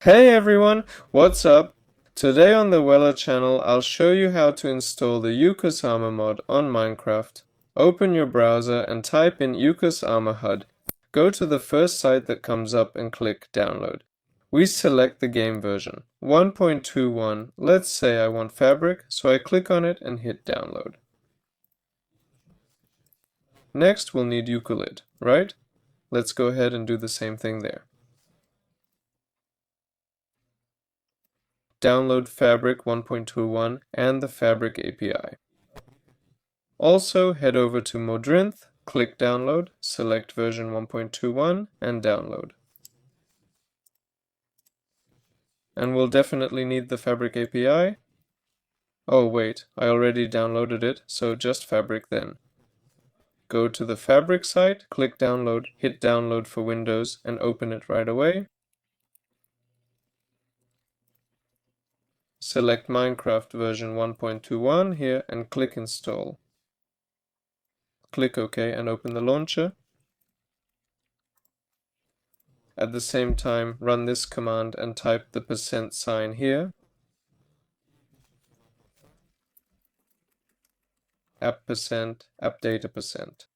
Hey everyone, what's up? Today on the Weller channel I'll show you how to install the Yukos Armor mod on Minecraft. Open your browser and type in Yukos Armor HUD. Go to the first site that comes up and click download. We select the game version, 1.21. Let's say I want Fabric, so I click on it and hit download. Next we'll need Euclid, right? Let's go ahead and do the same thing there. Download Fabric 1.21 and the Fabric API. Also, head over to Modrinth, click Download, select version 1.21 and download. And we'll definitely need the Fabric API. Oh wait, I already downloaded it, so just Fabric then. Go to the Fabric site, click Download, hit Download for Windows and open it right away. Select Minecraft version 1.21 here and click Install. Click OK and open the launcher. At the same time, run this command and type the %sign here. app%, appdata%.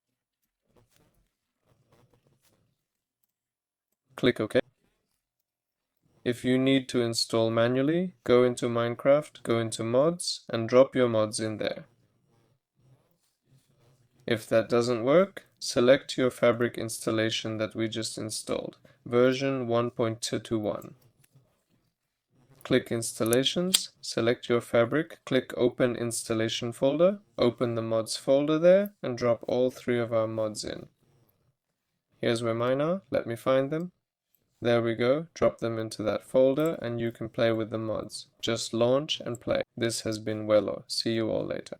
Click OK. If you need to install manually, go into Minecraft, go into mods, and drop your mods in there. If that doesn't work, select your Fabric installation that we just installed, version 1.221. Click Installations, select your Fabric, click Open Installation folder, open the mods folder there, and drop all 3 of our mods in. Here's where mine are, let me find them. There we go, drop them into that folder and you can play with the mods. Just launch and play. This has been Wello. See you all later.